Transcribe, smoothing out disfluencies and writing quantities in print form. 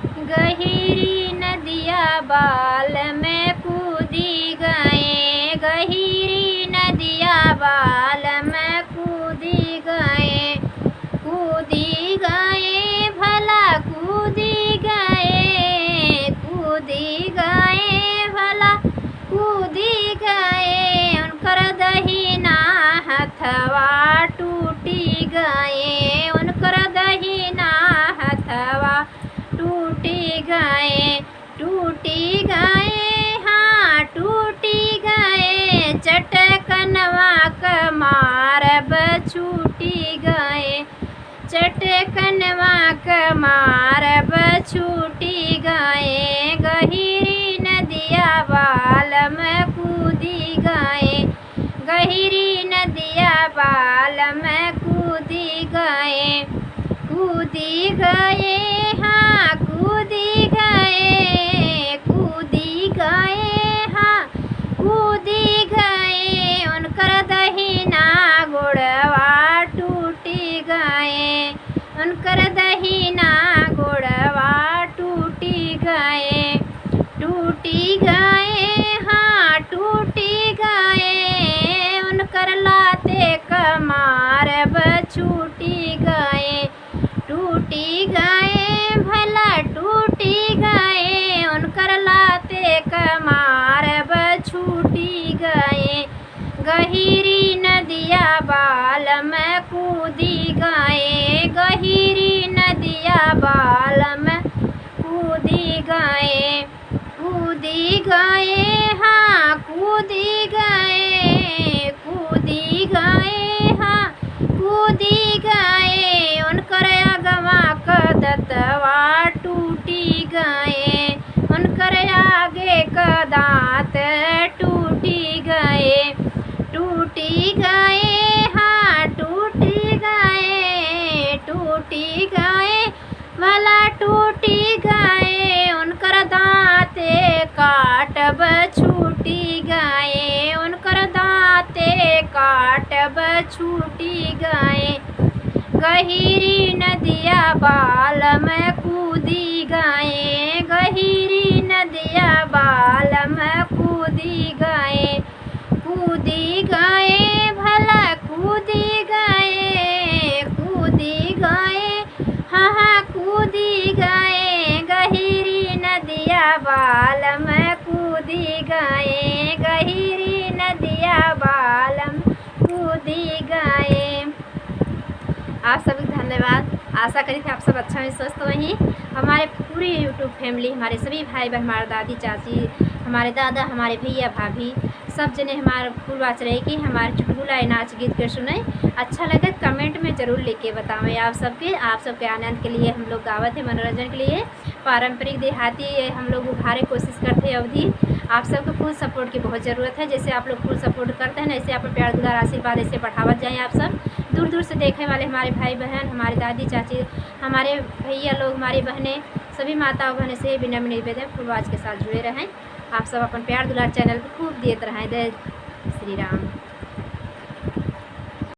गहिरी नदिया बाल में कूदी गए, गहिरी नदिया बाल में कूदी गए, कूदी गए भला कूदी गए, कूदी गए भला कूदी गए। उनकर दहिना हथवा टूटी गए, उनकर दहिना हथवा टूटी गए, टूटी गए हाँ टूटी गए। चटकनवा क मारब छूटी गए, चटकनवा क मारब छूटी गए। गहिरी नदिया बाल में कूदी गए, गहिरी नदिया बाल में कूदी गए, कूदी गए हाँ कूदी गए, कूदी गए हाँ कूदी गए। उनकर दहिना गोड़वा टूटी गए, उनकर दहिना गोड़वा टूटी गए, टूटी गए हाँ टूटी गए। उनकर लाते क मारब छूटी गए, टूटी गए भला टूटी गए। उनकर लाते क मारब छूटी गए। गहिरी नदिया बाल में कूदी गए, गहिरी नदिया बाल में कूदी गए, कूदी गए हाँ कूदी गए, कूदी गए हाँ कूदी गए। उनकर अगवा क दतवा टूटी गए, उनकर आगे क दांत टूटी गए, टूटी गए हाँ टूटी गए, टूटी गए भला टूटी गए। उनकर दांते काटब छूटी गए, उनकर दांते काटब छूटी गए। गहिरी नदिया बाल में कूदी गए, गहिरी नदिया बाल में कूदी गए, कूदी गए भला कूदी गए, कूदी गए हाँ कूदी गए। गहिरी नदिया बाल में कूदी गए, गहिरी नदिया बाल में कूदी गए। आप सभी को धन्यवाद। आशा करी थी आप सब अच्छा है स्वस्थ वहीं। हमारे पूरी यूट्यूब फैमिली, हमारे सभी भाई बहन, हमारे दादी चाची, हमारे दादा, हमारे भैया भाभी, सब जने हमारे पूर्वाच रहे कि हमारे चुटकुला नाच गीत के सुने। अच्छा लगे कमेंट में ज़रूर लिख बतावें। आप सबके आनंद के लिए हम लोग गावत है, मनोरंजन के लिए पारंपरिक देहाती हम लोग उभारे कोशिश करते हैं अवधि। आप सबको फुल सपोर्ट की बहुत ज़रूरत है। जैसे आप लोग फुल सपोर्ट करते हैं ना, ऐसे आप प्यार दुलार आशीर्वाद ऐसे बढ़ावत जाएँ। आप सब दूर दूर से देखने वाले हमारे भाई बहन, हमारे दादी चाची, हमारे भैया लोग, हमारी बहनें, सभी माताओं बहनें से विनम्र निवेदन पूर्वाज के साथ जुड़े रहें। आप सब अपन प्यार दुलार चैनल को खूब देते रहें। जय श्री राम।